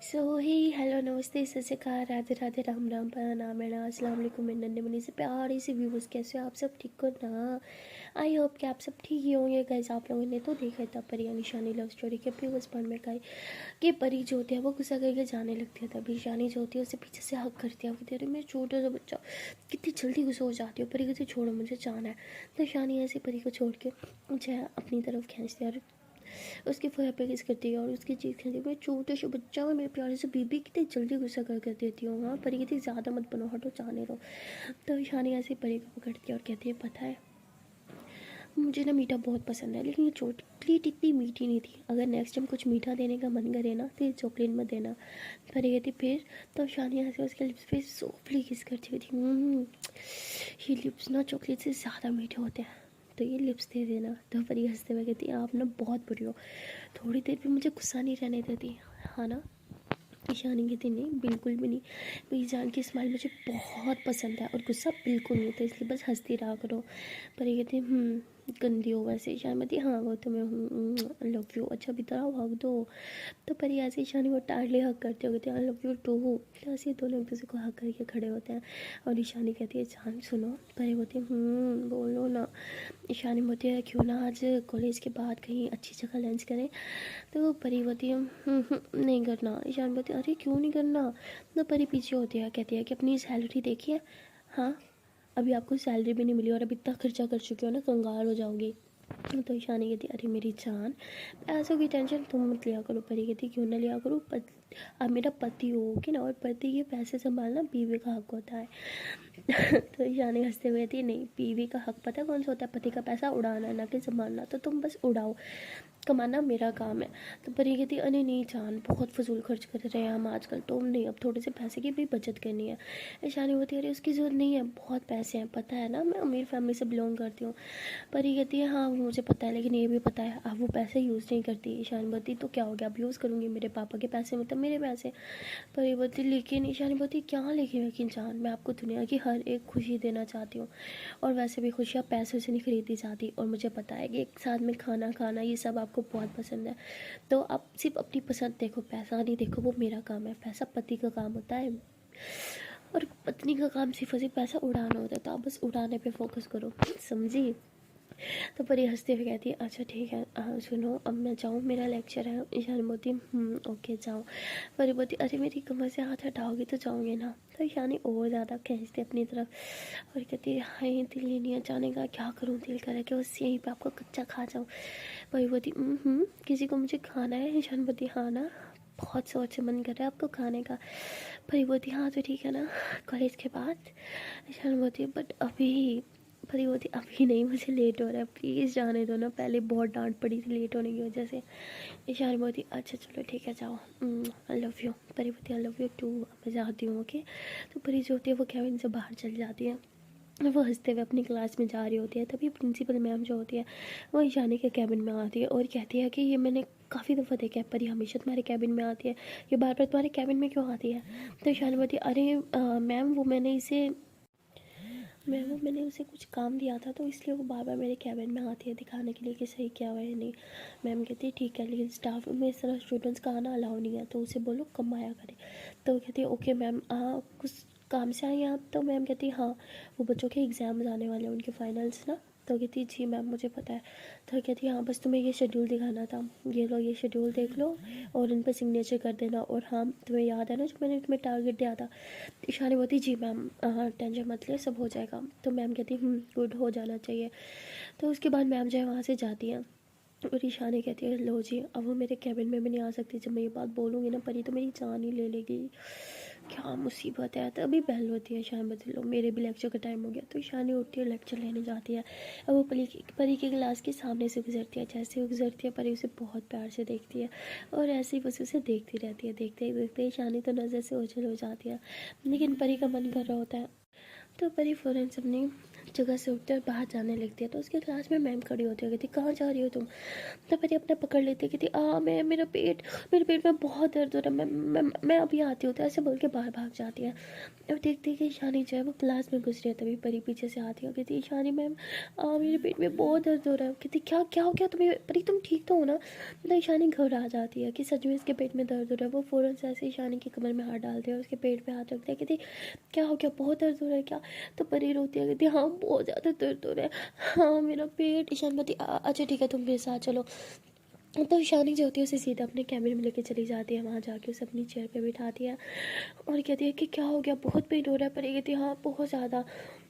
सो ही hello नमस्ते सत श्री अकाल राधे राधे राम राम प्रणाम अस्सलाम वालेकुम मेरे नन्हे मुन्ने से प्यारे से व्यूवर्स, कैसे हो आप सब? ठीक हो ना? आई होप कि आप सब ठीक ही होंगे। गाइस, आप लोगों ने तो देखा था परी और निशानी लव स्टोरी के प्रीवियस पार्ट में का कि परी जो होती है वो गुस्सा करके जाने लगती है, तभी निशानी जो होती है उसे पीछे से हक करती है। वो कहती है, मेरे छोटा सा बच्चा, कितनी जल्दी गुस्सा हो जाती हो। परी कहती है, छोड़ो मुझे जाना है। तो निशानी ऐसे परी को छोड़ के मुझे अपनी तरफ खींचती है और उसकी फोया पे किस करती है और उसकी चीज़ खेलती है, मैं छोटे से बच्चा में मेरे प्यारे से बीबी कितनी जल्दी गुस्सा कर देती हूँ। हाँ, परी कहती ज़्यादा मत बनो, हटो, जाने दो। तो ईशानी ऐसे परी को पकड़ती है और कहती है, पता है मुझे ना मीठा बहुत पसंद है, लेकिन ये चॉकलेट इतनी मीठी नहीं थी। अगर नेक्स्ट टाइम कुछ मीठा देने का मन करे ना तो ये चॉकलेट मत देना। परी कहती फिर। तो ईशानी ऐसे उसके लिप्स पे सॉफ्टली किस करती हुई थी, ये लिप्स ना चॉकलेट से ज़्यादा मीठे होते हैं, तो ये लिप्स दे देना। तो परी हंसते हुए कहती आप ना बहुत बुरी हो, थोड़ी देर भी मुझे गुस्सा नहीं रहने देती, हाँ ना? ईशानी कहती नहीं, बिल्कुल भी नहीं, मेरी जान की स्माइल मुझे बहुत पसंद है और गुस्सा बिल्कुल नहीं था, इसलिए बस हंसती रहा करो। पर ये कहती गंदी हो वैसे। ईशानी कहती हाँ वो तो मैं लव यू, अच्छा भी तरह हक दो। तो पर ये ऐसे ईशानी को टारली हक करते हो, कहते हैं आई लव यू टू। तो ऐसे दोनों एक दूसरे को हक करके खड़े होते हैं और ईशानी कहती है जान सुनो। पर ये बोलती बोलो ना। ईशानी बोलती है क्यों ना आज कॉलेज के बाद कहीं अच्छी जगह लंच करें। तो परी बोलती है नहीं करना। ईशान बोलती है अरे क्यों नहीं करना। तो परी पीछे होती है, कहती है कि अपनी सैलरी देखिए, हाँ अभी आपको सैलरी भी नहीं मिली और अभी इतना खर्चा कर चुके हो ना, कंगाल हो जाओगी। तो ईशानी कहती अरे मेरी जान, पैसों की टेंशन तुम मत लिया करो। परी कहती क्यों ना लिया करो, आप मेरा पति होगी ना, और पति के पैसे संभालना बीवी का हक होता है। तो ईशानी हंसते हुए कहती नहीं, बीवी का हक पता कौन सा होता है? पति का पैसा उड़ाना, ना कि संभालना। तो तुम बस उड़ाओ, कमाना मेरा काम है। तो परी कहती अरे नहीं जान, बहुत फजूल खर्च कर रहे हैं हम आजकल, तो नहीं, अब थोड़े से पैसे की भी बचत करनी है। ईशानी होती है अरे उसकी ज़रूरत नहीं है, बहुत पैसे हैं, पता है ना मैं अमीर फैमिली से बिलोंग करती हूँ। परी कहती है हाँ वो मुझे पता है, लेकिन ये भी पता है आप वो पैसे यूज़ नहीं करती। ईशानी बोलती तो क्या हो गया, अब यूज़ करूँगी, मेरे पापा के पैसे मतलब मेरे पैसे। परी बोलती लेकिन। ईशानी बोलती क्या लेकिन? लेकिन जान, मैं आपको दुनिया की हर एक खुशी देना चाहती हूँ, और वैसे भी खुशियाँ पैसों से नहीं खरीदी जाती, और मुझे पता है कि एक साथ में खाना खाना ये सब आपको बहुत पसंद है। तो आप सिर्फ अपनी पसंद देखो, पैसा नहीं देखो, वो मेरा काम है। पैसा पति का काम होता है और पत्नी का काम सिर्फ और सिर्फ पैसा उड़ाना होता है, तो आप बस उड़ाने पे फोकस करो, समझी? तो परी हंसते हुए कहती है अच्छा ठीक है, सुनो अब मैं जाऊँ, मेरा लेक्चर है। ईशान बोलती ओके जाओ। परी बोलती अरे मेरी कमर से हाथ हटाओगे तो जाओगे ना। तो ईशानी और ज़्यादा खींचती अपनी तरफ और कहती है हाय दिल ही नहीं है जाने का, क्या करूँ, दिल करे कि बस यहीं पे आपको कच्चा खा जाऊँ। परी बोलती किसी को मुझे खाना है। ईशान बोलती हाँ ना, बहुत सोच से मन कर रहा है आपको खाने का। परी बोलती हाँ तो ठीक है ना, कॉलेज के बाद। ईशान बोलती है बट अभी। परी बोलती अभी नहीं, मुझे लेट हो रहा है, प्लीज़ जाने दो ना, पहले बहुत डांट पड़ी थी लेट होने की वजह से। ईशान बोलती अच्छा चलो ठीक है जाओ, आई लव यू। परी बोलती आई लव यू टू, मैं जाती हूँ ओके। तो परी जो होती है वो कैबिन से बाहर चली जाती है, वो हंसते हुए अपनी क्लास में जा रही होती है। तभी प्रिंसिपल मैम जो होती है वो ईशानी के कैबिन में आती है और कहती है कि ये मैंने काफ़ी दफ़ा देखा है, परी हमेशा तुम्हारे कैबिन में आती है, ये बार बार तुम्हारे कैबिन में क्यों आती है? तो ईशानी बोलती है अरे मैम वो मैंने उसे कुछ काम दिया था, तो इसलिए वो बार बार मेरे कैबिन में आती है दिखाने के लिए कि सही क्या हुआ है नहीं। मैम कहती है ठीक है, लेकिन स्टाफ में इस तरह स्टूडेंट्स का आना अलाउ नहीं है, तो उसे बोलो कम आया करे। तो वो कहती है ओके मैम, कुछ काम से आई आप? तो मैम कहती है हाँ, वो बच्चों के एग्ज़ाम्स आने वाले हैं, उनके फाइनल्स ना। तो कहती है जी मैम मुझे पता है। तो कहती है हाँ बस तुम्हें ये शेड्यूल दिखाना था, ये लो ये शेड्यूल देख लो और इन पर सिग्नेचर कर देना। और हाँ तुम्हें याद है ना जो मैंने तुम्हें टारगेट दिया था? ईशानी बोलती जी मैम, हाँ टेंशन मत ले, सब हो जाएगा। तो मैम कहती गुड, हो जाना चाहिए। तो उसके बाद मैम जो है वहाँ से जाती हैं और ईशानी कहती है लो जी, अब वो मेरे कैबिन में भी नहीं आ सकती, जब मैं ये बात बोलूँगी ना परी तो मेरी जान ही ले लेगी, क्या मुसीबत है। तो अभी बेल होती है, ईशान बता लो मेरे भी लेक्चर का टाइम हो गया। तो ईशानी उठती है, लेक्चर लेने जाती है। अब वो परी के क्लास के सामने से गुजरती है, जैसे वो गुजरती है परी उसे बहुत प्यार से देखती है और ऐसे ही बस उसे देखती रहती है। देखते ही देखते ईशानी तो नज़र से ओझल हो जाती है, लेकिन परी का मन कर रहा होता है। तो परी फ़ौरन से अपनी जगह से उठते और बाहर जाने लगती है। तो उसके क्लास में मैम खड़ी होती है, कहती कहाँ जा रही हो तुम। तो परी अपना पकड़ लेती है, कहती मैं मेरे पेट में बहुत दर्द हो रहा है, मैं अभी आती हूँ। तो ऐसे बोल के बाहर भाग जाती है। और देखती है कि ईशानी जो है वो क्लास में घुस रही है। तभी परी पीछे से आती है, कहती ईशानी मैम मेरे पेट में बहुत दर्द हो रहा है। कहती क्या क्या हो गया तुम्हें, परी तुम ठीक तो हो ना। तो ईशानी घबरा जाती है कि सच में इसके पेट में दर्द हो रहा है। वो फ़ौरन से ऐसे ईशानी की कमर में हाथ डालती है और उसके पेट पे हाथ रखती है, कहती क्या हो गया, बहुत दर्द हो रहा है क्या। तो परी रोती है, कहती हाँ बहुत ज़्यादा दर्द हो रहा है, हाँ मेरा पेट। ईशान बोलती अच्छा ठीक है तुम मेरे साथ चलो। तो ईशानी जो होती है उसे सीधा अपने कैबिन में लेके चली जाती है। वहाँ जाके उसे अपनी चेयर पे बिठाती है और कहती है कि क्या हो गया, बहुत पेन हो रहा है। पर ये कहती है हाँ बहुत ज़्यादा।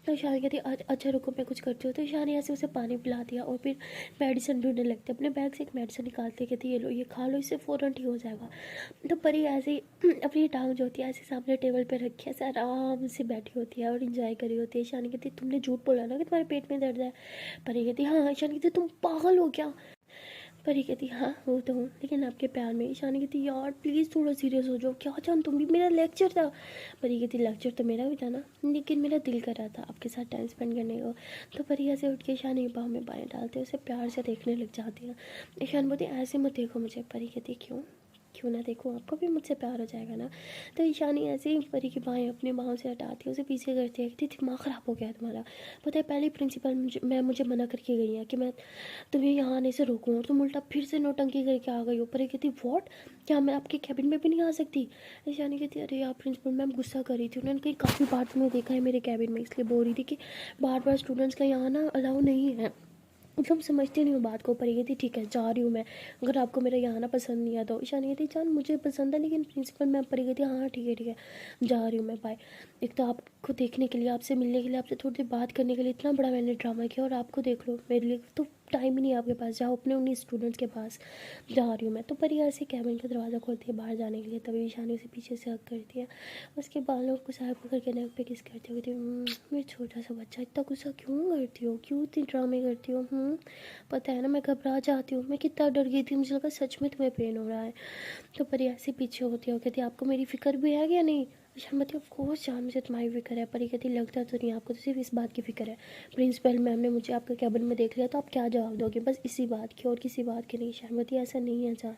तो ईशानी कहती है अच्छा रुको मैं कुछ करती हूँ। तो ईशानी ऐसे उसे पानी पिलाती है और फिर मेडिसिन ढूंढने लगती है। अपने बैग से एक मेडिसिन निकालती है, कहती है ये लो ये खा लो, इससे फ़ौरन ठीक हो जाएगा। तो परी ऐसे ही अपनी टांग जो होती है ऐसे सामने टेबल पर रखी है, ऐसे आराम से बैठी होती है और इंजॉय करी होती है। ईशानी कहती है तुमने झूठ बोला ना कि तुम्हारे पेट में दर्द है। परी कहती है हाँ। ईशानी कहती है तुम पागल हो क्या। परी कहती हाँ वो तो हूँ, लेकिन आपके प्यार में। ईशानी कहती यार प्लीज़ थोड़ा सीरियस हो जाओ, क्या जान तुम भी, मेरा लेक्चर था। परी कहती लेक्चर तो मेरा भी था ना, लेकिन मेरा दिल कर रहा था आपके साथ टाइम स्पेंड करने को। तो परी ऐसे उठ के ईशानी की बाहों में बाएं डालते उसे प्यार से देखने लग जाती है। ईशान बोलती ऐसे मत देखो मुझे। परी कहती क्यों, क्यों ना देखूँ, आपको भी मुझसे प्यार हो जाएगा ना। तो ईशानी ऐसे ही परी की बाहें अपनी बाहों से हटाती है, उसे पीछे करती है, कहती दिमाग ख़राब हो गया है तुम्हारा। पता है पहले प्रिंसिपल मुझे मना करके गई है कि मैं तुम्हें यहाँ आने से रोकूँ और तुम उल्टा फिर से नौटंकी करके आ गई हो। पर ये कहती व्हाट, क्या मैं आपके कैबिन में भी नहीं आ सकती। ईशानी कहती अरे यार प्रिंसिपल मैम गुस्सा कर रही थी, उन्होंने कहीं काफ़ी बार तुम्हें देखा है मेरे कैबिन में, इसलिए बोल रही थी कि बार बार स्टूडेंट्स का यहाँ ना अलाउ नहीं है। तुम समझती नहीं हो बात को। परी कहती ठीक है जा रही हूँ मैं, अगर आपको मेरा यहाँ ना पसंद नहीं आता। ईशानी कहती जान मुझे पसंद है लेकिन प्रिंसिपल मैम। परी कहती हाँ ठीक है जा रही हूँ मैं, बाय। एक तो आपको देखने के लिए, आपसे मिलने के लिए, आपसे थोड़ी देर बात करने के लिए इतना बड़ा मैंने ड्रामा किया और आपको देख लो, मेरे लिए तो टाइम ही नहीं है आपके पास, जाओ अपने उन्हीं स्टूडेंट्स के पास। जा रही हूँ मैं। तो परी ऐसे कैबिन का दरवाज़ा खोलती है बाहर जाने के लिए। तभी ईशानी उसे पीछे से हक करती है, उसके बालों को साइड पकड़ के नेक पे किस करती हो, कहती मेरे छोटा सा बच्चा इतना गुस्सा क्यों करती हो, क्यों इतनी ड्रामे करती हो। पता है ना मैं घबरा जाती हूँ, मैं कितना डर गई थी, मुझे लगा सच में तुम्हें पेन हो रहा है। तो परी ऐसे पीछे होती है और कहती आपको मेरी फ़िक्र भी है या नहीं। शर्मती ऑफ कोर्स जान मुझे तुम्हारी फिक्र है। परी कहती लगता तो नहीं, आपको तो सिर्फ इस बात की फ़िक्र है, प्रिंसिपल मैम ने मुझे आपके कैबिन में देख लिया तो आप क्या जवाब दोगे, बस इसी बात की और किसी बात की नहीं। शर्मती ऐसा नहीं है जान।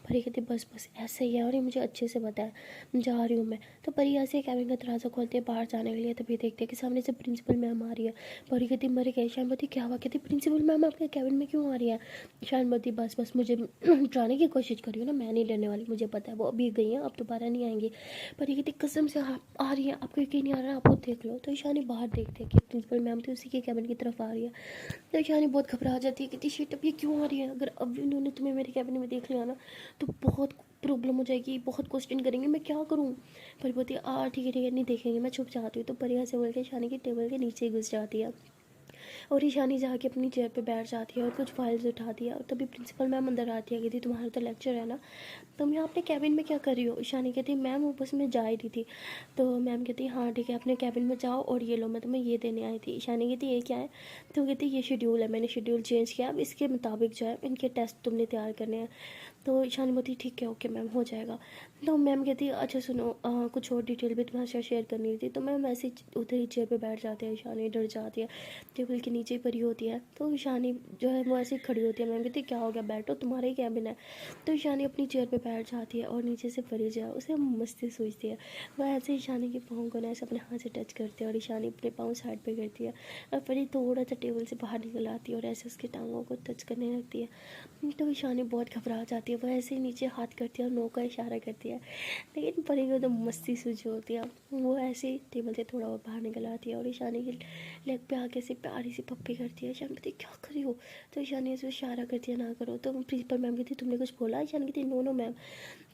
परी कहती बस ऐसा ही है और ये मुझे अच्छे से पता है, जा रही हूँ मैं। तो परी ऐसे कैबिन का दरवाज़ा खोलते हैं बाहर जाने के लिए। तभी देखते हैं कि सामने से प्रिंसिपल मैम आ रही है। परी कहती मर गए। शर्मती क्या हुआ, कहती प्रिंसिपल मैम आपके कैबिन में क्यों आ रही है। शर्मती बस मुझे डराने की कोशिश करी हो ना, मैं नहीं डरने वाली, मुझे पता है वो अभी गई हैं, अब दोबारा नहीं आएंगी। पर ये कहती कसम से आ रही है, आपको यकीन नहीं आ रहा है, आपको देख लो। तो ईशानी बाहर देखते हैं कि प्रिंसिपल मैम थी उसी के कैबिन की तरफ आ रही है। तो ईशानी बहुत घबरा जाती है, कहती शिट अब ये क्यों आ रही है, अगर अब इन्होंने तुम्हें मेरे कैबिन में देख लिया ना तो बहुत प्रॉब्लम हो जाएगी, बहुत क्वेश्चन करेंगे, मैं क्या करूँ। पर बोलती है ठीक है नहीं देखेंगे, मैं छुप जाती हूँ। तो परिया से बोल के ईशानी की टेबल के नीचे घुस जाती है और ईशानी जाके अपनी चेयर पे बैठ जाती है और कुछ फाइल्स उठाती है। और तभी प्रिंसिपल मैम अंदर आती है, कहती तुम्हारा तो लेक्चर है ना, तुम यहाँ अपने कैबिन में क्या कर रही हो। ईशानी कहती मैम वो बस मैं जा ही रही थी। तो मैम कहती हाँ ठीक है अपने कैबिन में जाओ और ये लो मैं तुम्हें ये देने आई थी। ईशानी कहती ये क्या है। तो कहती ये शेड्यूल है, मैंने शेड्यूल चेंज किया, अब इसके मुताबिक जो है इनके टेस्ट तुमने तैयार करने हैं। तो ईशानी बोलती ठीक है ओके मैम हो जाएगा। तो मैम कहती अच्छा सुनो कुछ और डिटेल भी तुम्हारे साथ शेयर करनी थी। तो मैम ऐसे उधर ही चेयर पे बैठ जाते हैं। ईशानी डर जाती है, टेबल के नीचे परी होती है। तो ईशानी जो है वो ऐसे खड़ी होती है। मैम कहती क्या हो गया बैठो, तुम्हारा ही कैबिन है। तो ईशानी अपनी चेयर पे बैठ जाती है और नीचे से परी जो है उसे मस्ती सूझती है। वह ऐसे ईशानी के पाँव को ना ऐसे अपने हाथ से टच करती है और ईशानी अपने पाँव साइड पे करती है और परी थोड़ा सा टेबल से बाहर निकल आती है और ऐसे उसकी टांगों को टच करने लगती है। तो ईशानी बहुत घबरा जाती है, वह ऐसे ही नीचे हाथ करती है और नो का इशारा करती है। लेकिन परी को तो मस्ती सूझी होती है, वो ऐसे ही टेबल से थोड़ा और बाहर निकल आती है और ईशानी की लेग पे आके से प्यारी सी पप्पी करती है। ईशानी कहती क्या करी हो। तो ईशानी ऐसे इशारा करती है ना करो। तो प्रिंसिपल मैम कहती तुमने कुछ बोला। ईशानी कहती नो मैम।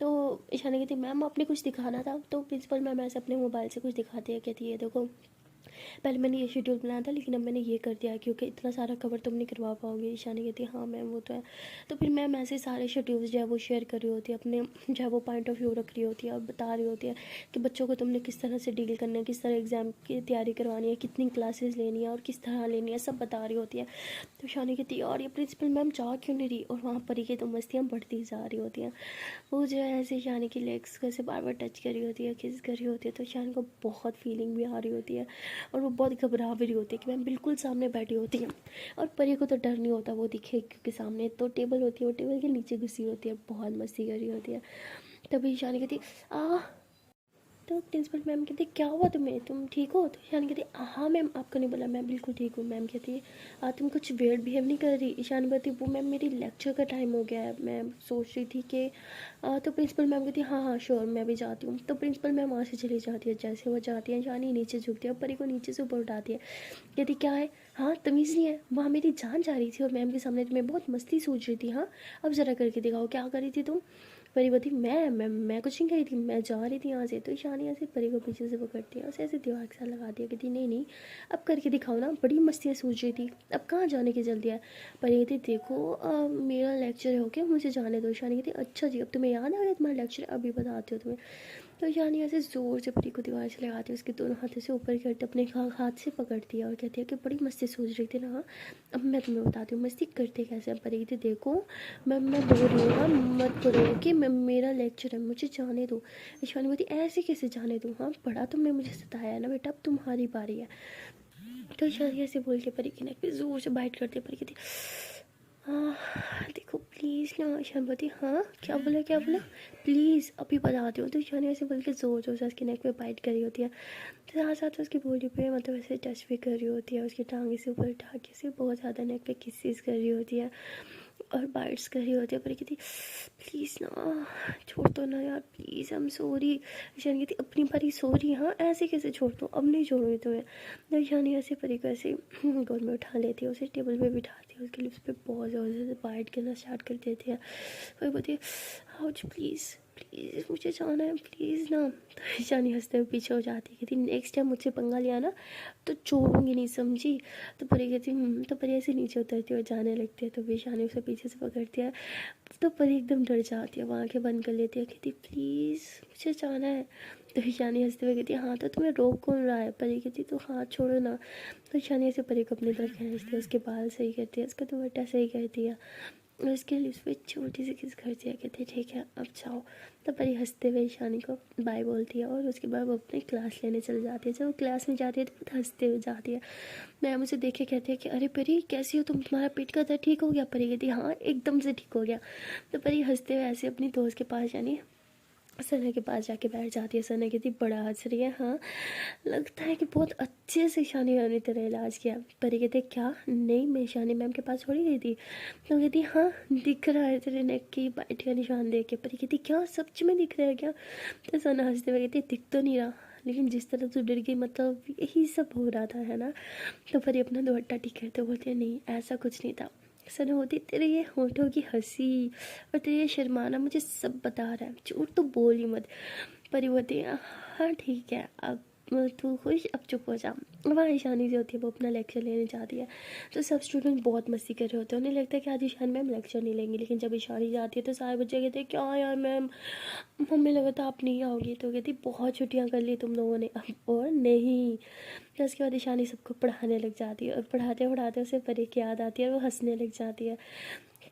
तो ईशानी कहती मैम आपने कुछ दिखाना था। तो प्रिंसिपल मैम ऐसे अपने मोबाइल से कुछ दिखाती है, कहती है देखो पहले मैंने ये शेड्यूल बनाया था लेकिन अब मैंने ये कर दिया क्योंकि इतना सारा कवर तुम नहीं करवा पाओगे। ईशानी कहती है हाँ मैम वो तो है। तो फिर मैम ऐसे सारे शेड्यूल्स जो है वो शेयर कर रही होती है, अपने जो है वो पॉइंट ऑफ व्यू रख रही होती है और बता रही होती है कि बच्चों को तुमने किस तरह से डील करना है, किस तरह एग्ज़ाम की तैयारी करवानी है, कितनी क्लासेस लेनी है और किस तरह लेनी है, सब बता रही होती है। तो ईशानी कहती है और ये प्रिंसिपल मैम जा क्यों नहीं रही। और वहाँ परी की तो मस्तियाँ बढ़ती जा रही होती हैं। वो जो है ऐसे ईशानी की लेग्स को ऐसे बार बार टच कर रही होती है, किस कर रही होती है। तो ईशानी को बहुत फीलिंग भी आ रही होती है और वो बहुत घबरा भी रही होती है कि मैम बिल्कुल सामने बैठी होती है। और परी को तो डर नहीं होता वो दिखे, क्योंकि सामने तो टेबल होती है, वो टेबल के नीचे घुसी होती है, बहुत मस्ती कर रही होती है। तभी ईशानी कहती आ। तो प्रिंसिपल मैम कहती क्या हुआ तुम्हें, तुम ठीक हो? तो ईशान कहती हाँ मैम, आपको नहीं बोला, मैं बिल्कुल ठीक हूँ। मैम कहती तुम कुछ वेird बिहेव नहीं कर रही? ईशान कहती वो मैम मेरी लेक्चर का टाइम हो गया है, मैं सोच रही थी कि तो प्रिंसिपल मैम कहती हाँ हाँ श्योर, मैं भी जाती हूँ। तो प्रिंसिपल मैम वहाँ से चली जाती है। जैसे वो जाती है ईशानी नीचे झुकती है और परी को नीचे से ऊपर उठाती है। कहती क्या है, हाँ तमीज़ नहीं है, वहाँ मेरी जान जा रही थी और मैम के सामने तुम्हें बहुत मस्ती सूझ रही थी। हाँ अब ज़रा करके दिखाओ क्या कर रही थी तुम? परी बोलती मैं कुछ नहीं कही थी, मैं जा रही थी यहाँ से। तो ईशानी ऐसे परी को पीछे से पकड़ती है, उसे ऐसे दीवार के साथ लगा दिया। कहती नहीं नहीं अब करके दिखाओ ना, बड़ी मस्तियाँ सूझ रही थी, अब कहाँ जाने की जल्दी है? परी कहती देखो मेरा लेक्चर हो गया, मुझे जाने दो। ईशानी कहती अच्छा जी, अब तुम्हें याद आ गया तुम्हारा लेक्चर, अभी बताती हो तुम्हें। तो ईशानी ऐसे ज़ोर से परी को दीवार से लगाती है, उसके दोनों हाथों से ऊपर करते अपने हाथ से पकड़ती है और कहती है कि बड़ी मस्ती सूझ रही थी ना। अब मैं तुम्हें बताती हूँ मस्ती करते कैसे। अब परी कहती देखो मैं बोल रही हूँ हाँ, मत करो कि मैं, मेरा लेक्चर है, मुझे जाने दो। ईशानी बोलती ऐसे कैसे जाने दूँ, हाँ पढ़ा तुमने मुझे सताया है ना बेटा, अब तुम्हारी बारी है। तो ईशानी ऐसे बोल के परी की नेक पे ज़ोर से बाइट करती है। परी कहती देखो प्लीज़ ना। ईशान बोलती हाँ क्या बोला क्या बोला, प्लीज़ अभी बताती हूँ। तो ईशानी ऐसे बोल के ज़ोर ज़ोर से उसकी नेक पे बाइट कर रही होती है। तो साथ साथ उसकी बॉडी पे मतलब ऐसे टच भी कर रही होती है, उसकी टांगे से ऊपर उठा के से बहुत ज़्यादा नेक पे किसेस कर रही होती है और बाइट्स कर रही होती है। पर कहती प्लीज़ ना छोड़ दो ना यार, please I am sorry. Ishani कहती अपनी बारी सॉरी, हाँ ऐसे कैसे छोड़ दो, अब नहीं छोड़ूंगी तुम्हें। तो ईशानी ऐसे परी को ऐसे गोद में उठा लेती है, उसे टेबल पे बिठाती है, उसके लिप्स पे बहुत ज़ोर से बाइट करना स्टार्ट कर देती है। वही बोलती है आउच प्लीज़ प्लीज़ मुझे जाना है प्लीज़ ना। तो ईशानी हंसते हुए पीछे हो जाती है। कहती नेक्स्ट टाइम मुझसे पंगा लिया ना तो छोड़ूंगी नहीं, समझी? तो परी कहती तो परी ऐसे नीचे उतरती है और जाने लगती है। तो ईशानी उसे पीछे से पकड़ती है। तो परी एकदम डर जाती है, वो आंखें बंद कर लेती है। कहती प्लीज़ मुझे जाना है। तो ईशानी हंसते हुए कहती है हाँ तो तुम्हें रोक कौन रहा है? परी कहती तो हाथ छोड़ो ना। तो ईशानी ऐसे परी को अपनी तरफ खींचती है, उसके बाल सही करती है, उसका दुपट्टा सही करती है और उसके लिप्स पे छोटी सी किस करती है। कहती है ठीक है अब जाओ। तो परी हंसते हुए ईशानी को बाय बोलती है और उसके बाद वो अपनी क्लास लेने चल जाती है। जब वो क्लास में जाती है तो बहुत हंसते हुए जाती है। मैम उसे देख के कहती है कि अरे परी कैसी हो तुम, तुम्हारा पेट का दर्द ठीक हो गया? परी कहती हाँ एकदम से ठीक हो गया। तो परी हंसते हुए ऐसे अपनी दोस्त के पास यानी सना के पास जाके बैठ जाती है। सना कहती बड़ा हंस रही है, हाँ लगता है कि बहुत अच्छे से ईशानी मैम ने तेरा इलाज किया। परी कहते क्या, नहीं मैं ईशानी मैम के पास थोड़ी गई थी। तो कहती हाँ दिख रहा है तेरे नेक की बाइट का निशान देख के। परी कहती क्या सच में दिख रहा है क्या? तो सना हंसते हुए कहती दिख तो नहीं रहा, लेकिन जिस तरह तू डर गई मतलब यही सब हो रहा था है ना। तो परी अपना दुपट्टा ठीक करते बोलते नहीं ऐसा कुछ नहीं था। सना होती तेरे ये होठों की हंसी और तेरे ये शर्माना मुझे सब बता रहा है, झूठ तो बोल ही मत। परी बोलती हाँ ठीक है अब तू खुश, अब चुप हो जा। वहाँ ईशानी जो होती है वो अपना लेक्चर लेने जाती है। तो सब स्टूडेंट बहुत मस्ती कर रहे होते हैं, उन्हें लगता है कि आज ईशान मैम लेक्चर नहीं लेंगी। लेकिन जब ईशानी जाती है तो सारे बच्चे कहते हैं क्या यार मैम, मम्मी लगा था आप नहीं आओगी। तो कहती बहुत छुट्टियाँ कर ली तुम लोगों ने अब और नहीं। तो उसके बाद ईशानी सबको पढ़ाने लग जाती है और पढ़ाते पढ़ाते उसे परी की याद आती है और वो हंसने लग जाती है।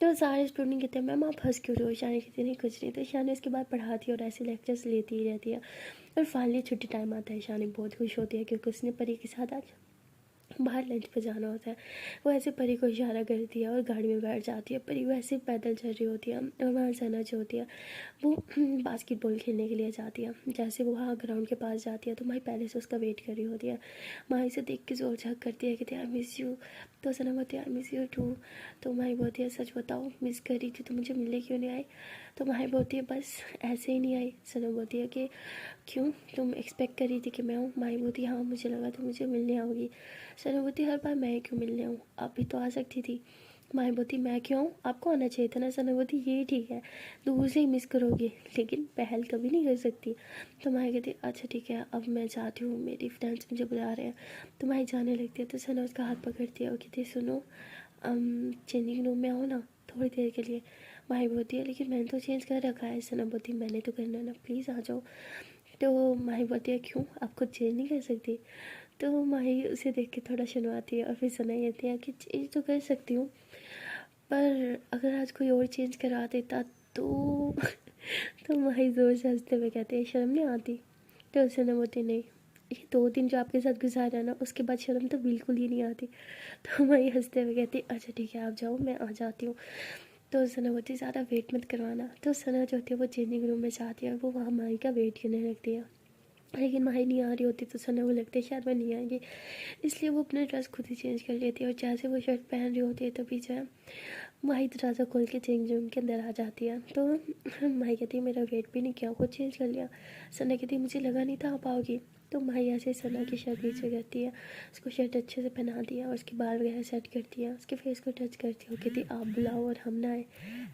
तो सारे स्टूडेंट कहते हैं मैम आप हंस क्यों रहे हो? ईशानी कहती नहीं कुछ नहीं। तो ईशानी उसके बाद पढ़ाती है और ऐसे लेक्चर्स लेती ही रहती है। और फाइनली छुट्टी टाइम आता है, ईशानी बहुत खुश होती है क्योंकि उसने परी के साथ आज बाहर लंच पे जाना होता है। वो ऐसे परी को इशारा करती है और गाड़ी में बैठ जाती है। परी वो ऐसे पैदल चल रही होती है और वहाँ सना जो होती है वो बास्केटबॉल खेलने के लिए जाती है। जैसे वो वहाँ ग्राउंड के पास जाती है तो माही पहले से उसका वेट कर रही होती है। माही से देख के जोर झाक करती है कि आई मिस यू। तो सना बोलती है आई मिस यू टू। तो माही बोलती है सच बताओ मिस कर रही थी तो मुझे मिलने क्यों नहीं आई? तो माही बोलती है बस ऐसे ही नहीं आई। सना बोलती है कि क्यों, तुम एक्सपेक्ट कर रही थी कि मैं हूँ? माही बोलती हाँ मुझे लगा तो मुझे मिलने आओगी। सना बोलती हर बार मैं क्यों मिलने आऊँ, आप भी तो आ सकती थी। माही बोलती मैं क्यों आऊँ, आपको आना चाहिए था ना। सना बोलती ये ठीक है दूर से ही मिस करोगी लेकिन पहल कभी नहीं कर सकती। तो माही कहती अच्छा ठीक है अब मैं जाती हूँ, मेरी फ्रेंड्स मुझे बुला रहे हैं। तो माही जाने लगती है। तो सना उसका हाथ पकड़ती है और कहती है सुनो चेंजिंग रूम में आओ ना थोड़ी देर के लिए। माही बोलती है लेकिन मैंने तो चेंज कर रखा है। सना बोलती मैंने तो करना है ना, प्लीज़ आ जाओ। तो माही बोलती है क्यों आप खुद चेंज नहीं कर सकती? तो माही उसे देख के थोड़ा शर्माती है और फिर सना कहती है कि चेंज तो कर सकती हूँ पर अगर आज कोई और चेंज करा देता तो तो माही जोर से हंसते हुए कहते हैं शर्म नहीं आती? तो सना बोलती नहीं ये 2 दिन जो आपके साथ गुजारा ना, उसके बाद शर्म तो बिल्कुल ही नहीं आती। तो माही हंसते हुए कहती अच्छा ठीक है आप जाओ, मैं आ जाती हूँ। तो सना बोलती ज़्यादा वेट मत करवाना। तो सना जो होती है वो चेंजिंग रूम में जाती है और वो वहाँ माही का वेट करने लगती है। लेकिन माही नहीं आ रही होती तो सना को लगता है शायद वो नहीं आएंगी, इसलिए वो अपना ड्रेस खुद ही चेंज कर लेती है। और जैसे वो शर्ट पहन रही होती है तभी जो है माही दरवाज़ा खोल के चेंज रूम के अंदर आ जाती है। तो माही कहती है मेरा वेट भी नहीं किया, खुद चेंज कर लिया। सना कहती है मुझे लगा नहीं था आप आओगी। तो माही ऐसे सना की शर्ट नीचे करती है, उसको शर्ट अच्छे से पहना दिया और उसके बाल वगैरह सेट करती है, उसके फेस को टच करती है और कहती है आप बुलाओ और हम ना आए,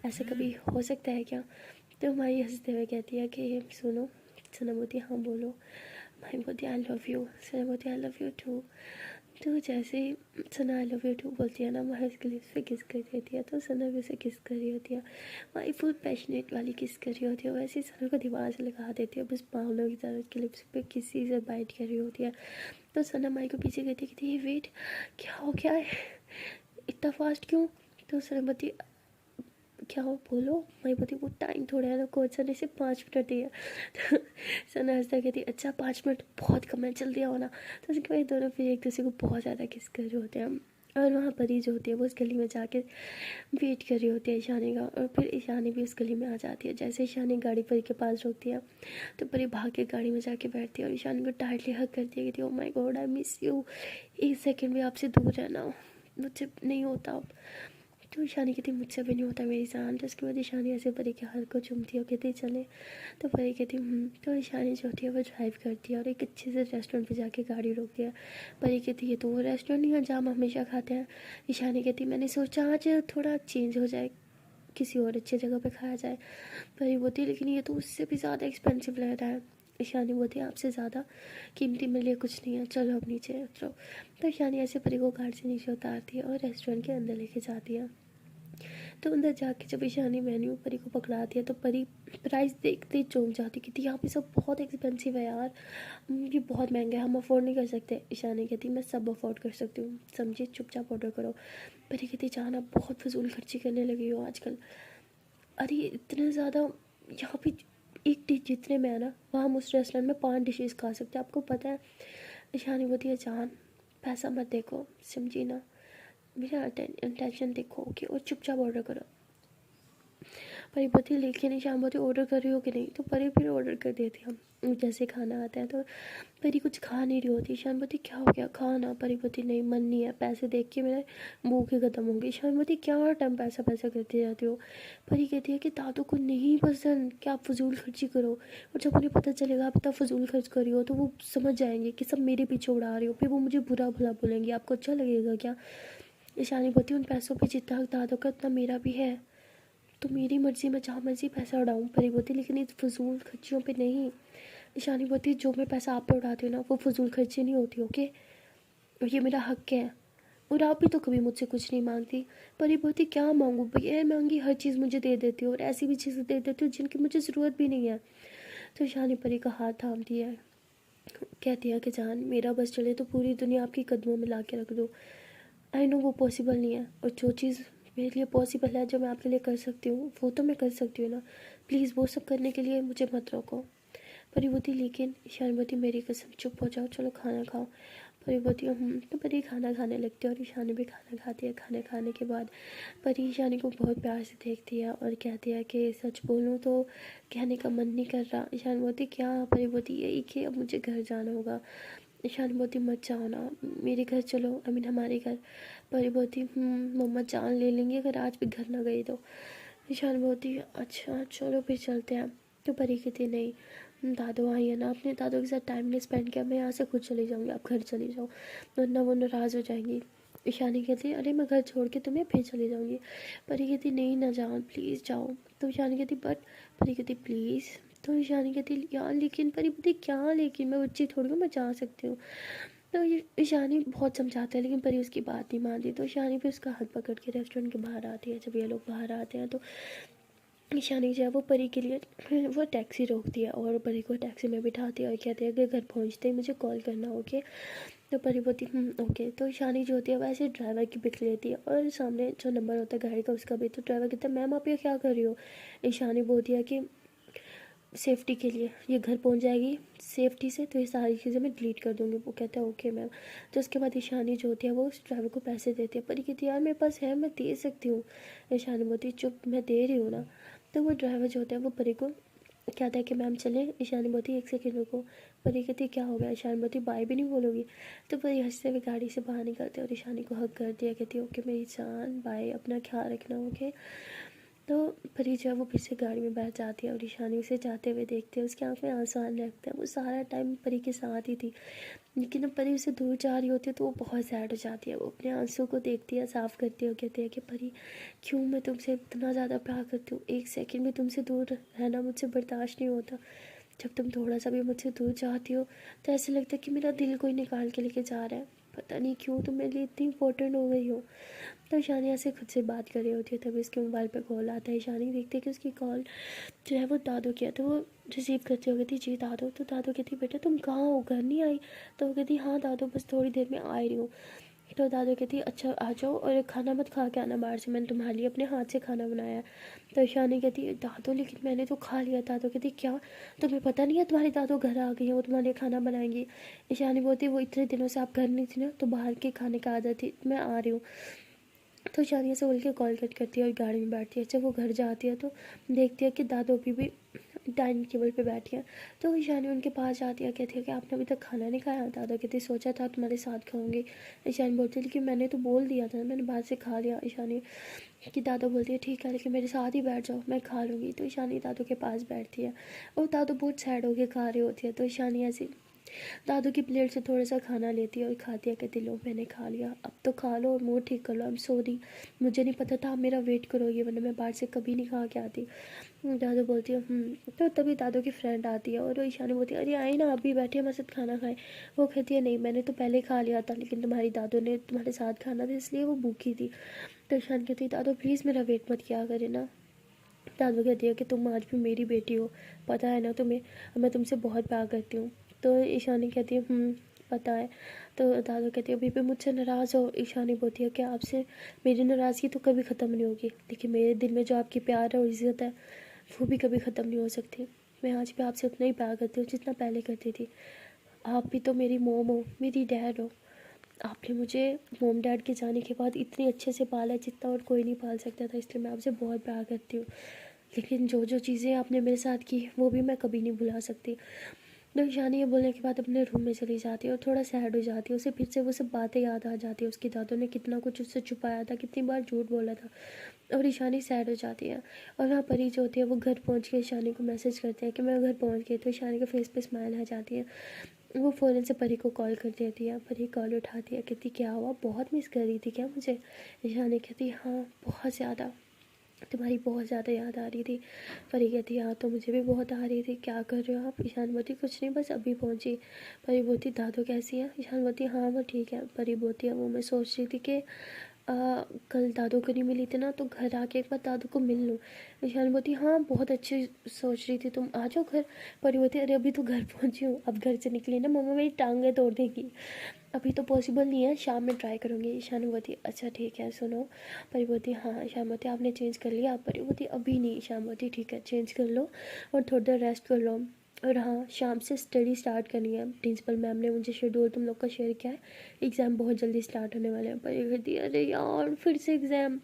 ऐसा कभी हो सकता है क्या। तो माही हंसते हुए कहती है कि सुनो। सना बोलती है हाँ बोलो। माही बोलती है आई लव यू। सना बोलती है आई लव यू टू। तो जैसे ही Sana I love you too बोलती है ना, माही उसके लिप्स पे किस कर देती है। तो सना भी उसे किस कर रही होती है, माही फुल पैशनेट वाली किस कर रही होती है। वैसे ही सना को दीवार से लगा देती है, बस पागलों की तरह उसके लिप्स पे किसी से बाइट कर रही होती है। तो सना माही को पीछे कहती है वेट क्या हो गया है, इतना फास्ट क्यों। तो सना बोलती क्या हो बोलो। मैं बोलती वो टाइम थोड़ा है ना, कोच सर ने सिर्फ 5 मिनट दिया। तो सना हंसता कहती अच्छा 5 मिनट बहुत कम है, जल्दी आओ ना। तो उसके बाद दोनों फिर एक दूसरे को बहुत ज़्यादा किस कर रहे होते हैं। और वहाँ परी जो होती है वो उस गली में जाके वेट कर रही होती है ईशानी का, और फिर ईशानी भी उस गली में आ जाती है। जैसे ईशानी गाड़ी परी के पास रोकती है तो परी भाग के गाड़ी में जाके बैठती है और ईशानी को टाइटली हग करती है, कहती है oh my God I miss you, 1 second भी आपसे दूर रहना मुझसे नहीं होता अब। तो ईशानी कहती मुझसे भी नहीं होता मेरी जान। तो उसके बाद ईशानी ऐसे परी के हाथ को चूमती है और कहती चले। तो परी कहती तो ईशानी जो होती है वो ड्राइव करती है और एक अच्छे से रेस्टोरेंट पे जाके गाड़ी रोकती है। परी कहती है तो वो रेस्टोरेंट नहीं है जहाँ हम हमेशा खाते हैं। ईशानी कहती मैंने सोचा आज थोड़ा चेंज हो जाए, किसी और अच्छी जगह पे खाया जाए। परी बोलती है लेकिन ये तो उससे भी ज़्यादा एक्सपेंसिव लग रहा है। ईशानी बोलती है आपसे ज़्यादा कीमती मेरे लिए कुछ नहीं है, चलो अब नीचे उतरो। तो ईशानी ऐसे परी को कार से नीचे उतारती है और रेस्टोरेंट के अंदर लेके जाती है। तो अंदर जाके जब ईशानी मेन्यू परी को पकड़ाती है तो परी प्राइस देखते ही चौंक जाती, कहती यहाँ पे सब बहुत एक्सपेंसिव है यार, ये बहुत महंगा है, हम अफोर्ड नहीं कर सकते। ईशानी कहती मैं सब अफोर्ड कर सकती हूँ, समझिए चुपचाप ऑर्डर करो। परी कहती जान आप बहुत फजूल खर्ची करने लगी हो आजकल। अरे इतना ज़्यादा यहाँ पे एक डिश जितने में है ना, वहाँ हम उस रेस्टोरेंट में 5 डिशेज़ खा सकते हैं, आपको पता है। ईशानी बोलती है जान पैसा मत देखो, समझी ना, मेरा इंटेंशन देखो ओके, और चुपचाप ऑर्डर करो। परी बोलती लेकिन ईशान बोलती ऑर्डर कर रही हो कि नहीं। तो परी फिर ऑर्डर कर देती हम जैसे खाना आता है। तो परी कुछ खा नहीं रही होती। ईशान बोलती क्या हो गया खाना। परी बोलती नहीं मन नहीं है, पैसे देख के मेरे भूख ही खत्म होगी। ईशान बोलती क्या हर टाइम पैसा पैसा करती जाती हो। परी कहती है कि दादू को नहीं पसंद कि आप फजूल खर्ची करो, और जब उन्हें पता चलेगा आप इतना फजूल खर्च कर रही हो तो वो समझ जाएंगे कि सब मेरे पीछे उड़ा रही हो, फिर वो मुझे बुरा भला बोलेंगे, आपको अच्छा लगेगा क्या। ईशानी बोलती उन पैसों पे जितना हक दादू का उतना मेरा भी है, तो मेरी मर्जी में जहाँ मर्जी पैसा उड़ाऊँ। परी बोलती लेकिन इस फजूल खर्चियों पे नहीं। ईशानी बोलती जो मैं पैसा आप पे उड़ाती हूँ ना वो फजूल खर्ची नहीं होती ओके, और ये मेरा हक है, और आप भी तो कभी मुझसे कुछ नहीं मांगती। परी बोलती क्या मांगूँ भैया, मांगी हर चीज़ मुझे दे देती हो, और ऐसी भी चीज़ें दे देती हो जिनकी मुझे ज़रूरत भी नहीं है। तो ईशानी परी का हाथ थाम दिया है, कहती है कि जान मेरा बस चले तो पूरी दुनिया आपके कदमों में ला के रख दो। आई नो वो पॉसिबल नहीं है, और जो चीज़ मेरे लिए पॉसिबल है जो मैं आपके लिए कर सकती हूँ वो तो मैं कर सकती हूँ ना, प्लीज़ वो सब करने के लिए मुझे मत रोको। परिवती लेकिन ईशानवती मेरी कसम चुप हो जाओ, चलो खाना खाओ। परिवती तो परी खाना खाने लगती है और ईशानी भी खाना खाती है। खाना खाने के बाद परी ईशानी को बहुत प्यार से देखती है और कहती है कि सच बोलूँ तो कहने का मन नहीं कर रहा। ईशानवती क्या। परिवती यही कि अब मुझे घर जाना होगा। ईशानवती मत जाओ ना, मेरे घर चलो, आई मीन हमारे घर। परिवती मम्मा जान ले लेंगी अगर आज भी घर ना गई तो। ईशानवती अच्छा चलो फिर चलते हैं। तो परी कहती नहीं, दादू आई है ना, अपने दादू के साथ टाइम नहीं स्पेंड किया, मैं यहाँ से खुद चली जाऊँगी, आप घर चली जाओ, वरना वो नाराज़ हो जाएंगी। ईशानी कहती है अरे मैं घर छोड़ के तुम्हें फिर चली जाऊँगी। परी कहती नहीं ना जाओ प्लीज़ जाओ। तो ईशानी कहती बट। परी कहती प्लीज़। तो ईशानी कहती यार लेकिन। परी कहती क्या लेकिन, मैं बच्ची थोड़ी हूँ, मैं जा सकती हूँ। तो ये ईशानी बहुत समझाता है लेकिन परी उसकी बात नहीं मानती। तो ईशानी फिर उसका हाथ पकड़ के रेस्टोरेंट के बाहर आती है। जब ये लोग बाहर आते हैं तो ईशानी जो है वो परी के लिए वो टैक्सी रोकती है और परी को टैक्सी में बिठाती है और कहती है कि घर पहुंचते ही मुझे कॉल करना ओके। तो परी बोलती ओके। तो ईशानी जो होती है वैसे ड्राइवर की पिक लेती है और सामने जो नंबर होता है गाड़ी का उसका भी। तो ड्राइवर कहता है मैम आप ये क्या कर रही हो। ईशानी बोलती है कि सेफ्टी के लिए, ये घर पहुंच जाएगी सेफ्टी से, तो ये सारी चीज़ें मैं डिलीट कर दूँगी। वो कहता है ओके मैम। तो उसके बाद ईशानी जो होती है वो उस ड्राइवर को पैसे देती है। परी कहती है यार मेरे पास है, मैं दे सकती हूँ। ईशानी बोलती है चुप, मैं दे रही हूँ ना। तो वो ड्राइवर जो होता है वो परी को कहता है कि मैम चलें। ईशानी बोलती है एक सेकेंड रुको। परी कहती है क्या हो गया। ईशानी बोलती है बाय भी नहीं बोलोगी। तो परी हंसते हुए गाड़ी से बाहर निकलते और ईशानी को हक कर दिया, कहती है ओके मेरी जान, बाय, अपना ख्याल रखना, ओके। तो परी जो है वो फिर से गाड़ी में बैठ जाती है और ईशानी उसे जाते हुए देखती है। उसकी आँख में आंसू आने लगते हैं। वो सारा टाइम परी के साथ ही थी, लेकिन जब परी उसे दूर जा रही होती है तो वो बहुत सैड हो जाती है। वो अपने आंसू को देखती है, साफ़ करती है और कहती है कि परी क्यों, मैं तुमसे इतना ज़्यादा प्यार करती हूँ, एक सेकंड भी तुमसे दूर रहना मुझसे बर्दाश्त नहीं होता। जब तुम थोड़ा सा भी मुझसे दूर जाती हो तो ऐसे लगता है कि मेरा दिल कोई निकाल के लेके जा रहा है। पता नहीं क्यों तुम मेरे लिए इतनी इंपॉर्टेंट हो गई हो। तो ईशानी से खुद से बात कर रही होती है, तभी उसके मोबाइल पे कॉल आता है। ईशानी देखती है कि उसकी कॉल जो है वो दादू की है, तो वो रिसीव करती हो, कहती जी दादू। तो दादू कहती बेटा तुम कहाँ हो, घर नहीं आई। तो वो कहती हाँ दादू बस थोड़ी देर में आ रही हूँ। तो दादू कहती अच्छा आ जाओ और खाना मत खा के आना बाहर से, मैंने तुम्हारे लिए अपने हाथ से खाना बनाया है। तो ईशानी कहती है दादू लेकिन मैंने तो खा लिया। दादू कहती क्या तुम्हें पता नहीं है तुम्हारी दादू घर आ गई है, वो तुम्हारे लिए खाना बनाएंगी। ईशानी बोलती वो इतने दिनों से आप घर नहीं थी ना, तो बाहर के खाने का आदत थी, मैं आ रही हूँ। तो ईशानी से बोल के कॉल कट करती है और गाड़ी में बैठती है। जब वो घर जाती है तो देखती है कि दादू अभी भी डाइनिंग टेबल पे बैठी है। तो ईशानी उनके पास जाती है, कहती है कि आपने अभी तक खाना नहीं खाया। दादा कहती सोचा था तुम्हारे साथ खाऊंगी। ईशानी बोलती है लेकिन मैंने तो बोल दिया था, मैंने बाहर से खा लिया। ईशानी कि दादू बोलती है ठीक है लेकिन मेरे साथ ही बैठ जाओ, मैं खा लूँगी। तो ईशानी दादू के पास बैठती है और दादू बहुत सैड होकर खा रही होती है। तो ईशानी ऐसी दादू की प्लेट से थोड़ा सा खाना लेती है और खाती है, कहती लो मैंने खा लिया, अब तो खा लो और मुँह ठीक कर लो, आई एम सॉरी, मुझे नहीं पता था आप मेरा वेट करोगे, वरना मैं बाहर से कभी नहीं खा के आती। दादू बोलती है तो तभी दादू की फ्रेंड आती है और ईशानी बोलती है अरे आई ना, अभी बैठे हमारे साथ खाना खाए। वो कहती है नहीं मैंने तो पहले खा लिया था, लेकिन तुम्हारी दादू ने तुम्हारे साथ खाना था इसलिए वो भूखी थी। तो ईशानी कहती है दादू प्लीज़ मेरा वेट मत किया करे ना। दादू कहती है कि तुम आज भी मेरी बेटी हो, पता है ना तुम्हें, मैं तुमसे बहुत प्यार करती हूँ। तो ईशानी कहती है पता है। तो दादू कहती है अभी भी मुझसे नाराज़ हो। ईशानी बोलती है कि आपसे मेरी नाराज़गी तो कभी ख़त्म नहीं होगी, लेकिन मेरे दिल में जो आपकी प्यार है और इज़्ज़त है वो भी कभी ख़त्म नहीं हो सकती। मैं आज भी आपसे उतना ही प्यार करती हूँ जितना पहले करती थी। आप भी तो मेरी मोम हो, मेरी डैड हो। आपने मुझे मोम डैड के जाने के बाद इतने अच्छे से पाला है जितना और कोई नहीं पाल सकता था, इसलिए मैं आपसे बहुत प्यार करती हूँ। लेकिन जो जो चीज़ें आपने मेरे साथ की वो भी मैं कभी नहीं भुला सकती। तो ईशानी ये बोलने के बाद अपने रूम में चली जाती है और थोड़ा सैड हो जाती है। उसे फिर से वो सब बातें याद आ जाती है, उसकी दादू ने कितना कुछ उससे छुपाया था, कितनी बार झूठ बोला था। और ईशानी सैड हो जाती है। और वहाँ परी जो होती है वो घर पहुँच के ईशानी को मैसेज करते हैं कि मैं घर पहुँच गई। तो ईशानी के फेस पे स्माइल आ जाती है। वो फ़ौरन से परी को कॉल कर देती है। परी कॉल उठाती है, कहती क्या हुआ, बहुत मिस कर रही थी क्या मुझे। ईशानी कहती हाँ बहुत ज़्यादा, तुम्हारी बहुत ज़्यादा याद आ रही थी। परी कहती हाँ तो मुझे भी बहुत आ रही थी, क्या कर रहे हो आप। ईशान बोलती कुछ नहीं बस अभी पहुँची। परी बोलती दादू कैसी है। ईशान बोलती हाँ वो ठीक है। परी बोलती है वो मैं सोच रही थी कि कल दादू को नहीं मिली थी ना, तो घर आके एक बार दादू को मिल लूँ। ईशान बोलती हाँ बहुत अच्छी सोच रही थी, तुम आ जाओ घर। परी बोलती अरे अभी तो घर पहुँची हूँ, अब घर से निकली ना मम्मा मेरी टांगें तोड़ देगी, अभी तो पॉसिबल नहीं है, शाम में ट्राई करूँगी। ईशान बोलती अच्छा ठीक है सुनो। परी बोलती हाँ। ईशान बोलती आपने चेंज कर लिया। परी बोलती अभी नहीं। ईशान बोलती ठीक है चेंज कर लो और थोड़ी देर रेस्ट कर लो, और हाँ शाम से स्टडी स्टार्ट करनी है, प्रिंसिपल मैम ने मुझे शेड्यूल तुम लोग का शेयर किया है, एग्ज़ाम बहुत जल्दी स्टार्ट होने वाले हैं। परी कहती अरे यार फिर से एग्ज़ाम।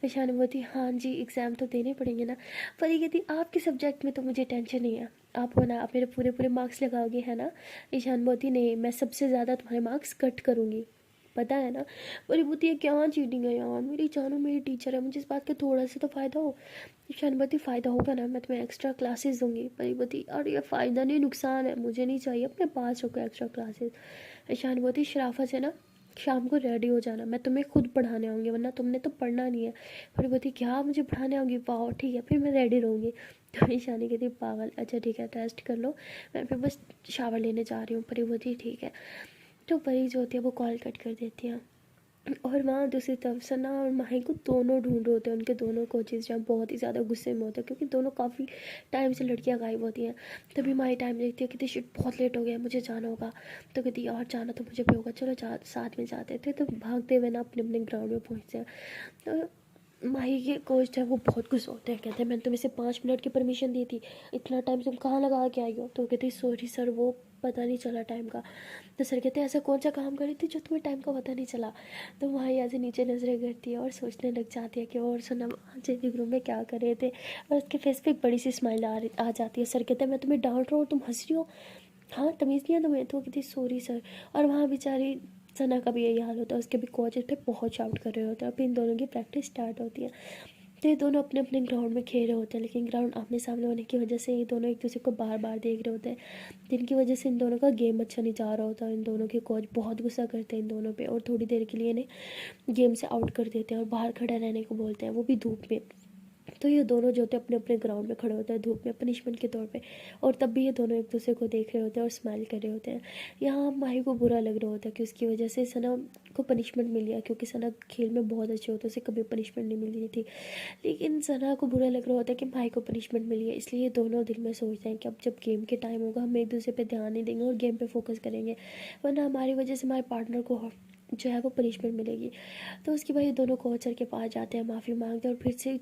ईशान बोलती हाँ जी एग्ज़ाम तो देने पड़ेंगे ना। परी कहती आपके सब्जेक्ट में तो मुझे टेंशन नहीं है, आप हो ना, आप मेरे पूरे पूरे मार्क्स लगाओगे है ना। ईशान बोलती नहीं मैं सबसे ज़्यादा तुम्हारे मार्क्स कट करूँगी, पता है ना। परी बोलती है क्या चीटिंग है यार, मेरी जानू मेरी टीचर है, मुझे इस बात का थोड़ा सा तो फ़ायदा हो। ईशान बोलती फ़ायदा होगा ना, मैं तुम्हें एक्स्ट्रा क्लासेस दूंगी। परी बोलती अरे ये फ़ायदा नहीं नुकसान है, मुझे नहीं चाहिए, अपने पास रखो एक्स्ट्रा क्लासेस। ईशान बोलती शराफत से ना शाम को रेडी हो जाना, मैं तुम्हें खुद पढ़ाने आऊँगी, वरना तुमने तो पढ़ना नहीं है। परी बोलती क्या मुझे पढ़ाने आऊँगी, वाह ठीक है फिर मैं रेडी रहूँगी। तो ईशानी कहती पागल, अच्छा ठीक है टेस्ट कर लो, मैं फिर बस शावर लेने जा रही हूँ। परी बोलती ठीक है। तो परी जो होती है वो कॉल कट कर देती है। और वहाँ दूसरी तरफ सना और माही को दोनों ढूंढ रहे होते हैं, उनके दोनों कोचेज जहाँ बहुत ही ज़्यादा गुस्से में होते हैं क्योंकि दोनों काफ़ी टाइम से लड़कियाँ गायब होती हैं। तभी माही टाइम देखती है कि शिट बहुत लेट हो गया मुझे जाना होगा। तो कहती यार जाना तो मुझे भी होगा, चलो साथ में जाते थे। तो भागते हुए ना अपने अपने ग्राउंड में पहुँचते हैं। तो माही के कोच है वो बहुत गुस्सा होते हैं, कहते हैं मैंने तुम्हें सिर्फ 5 मिनट की परमिशन दी थी, इतना टाइम तुम कहाँ लगा के आई हो। तो कहती सॉरी सर, वो पता नहीं चला टाइम का। तो सर कहते हैं ऐसा कौन सा काम करी थी जो तुम्हें टाइम का पता नहीं चला। तो माही ऐसे नीचे नजरें करती है और सोचने लग जाती है कि और सनम चेंजिंग रूम में क्या कर रहे थे, और उसके फेस पे एक बड़ी सी स्माइल आ जाती है। सर कहते हैं मैं तुम्हें डांट रहा हूँ, तुम हंस रही हो, हाँ तमीज़ नहीं है तुम्हें। तो कहती सॉरी सर। और वहाँ बेचारी सना का भी यही हाल होता है, उसके भी कोच पे बहुत शाउट कर रहे होते हैं। फिर इन दोनों की प्रैक्टिस स्टार्ट होती है। तो ये दोनों अपने अपने ग्राउंड में खेल रहे होते हैं, लेकिन ग्राउंड आमने सामने होने की वजह से ये दोनों एक दूसरे को बार बार देख रहे होते हैं, जिनकी वजह से इन दोनों का गेम अच्छा नहीं जा रहा होता है। इन दोनों के कोच बहुत गुस्सा करते हैं इन दोनों पे, और थोड़ी देर के लिए इन्हें गेम से आउट कर देते हैं और बाहर खड़ा रहने को बोलते हैं, वो भी धूप में। तो ये दोनों जो होते हैं अपने अपने ग्राउंड में खड़े होते हैं धूप में पनिशमेंट के तौर पे, और तब भी ये दोनों एक दूसरे को देख रहे होते हैं और स्माइल कर रहे होते हैं। यहाँ माही को बुरा लग रहा होता है कि उसकी वजह से सना को पनिशमेंट मिली है, क्योंकि सना खेल में बहुत अच्छी होती है, उसे कभी पनिशमेंट नहीं मिली थी। लेकिन सना को बुरा लग रहा होता है कि माही को पनिशमेंट मिली है, इसलिए ये दोनों दिल में सोचते हैं कि अब जब गेम के टाइम होगा हम एक दूसरे पर ध्यान नहीं देंगे और गेम पर फोकस करेंगे, वरना हमारी वजह से हमारे पार्टनर को जो है वो पनिशमेंट मिलेगी। तो उसके बाद ये दोनों कोच सर के पास जाते हैं, माफ़ी मांगते हैं और फिर से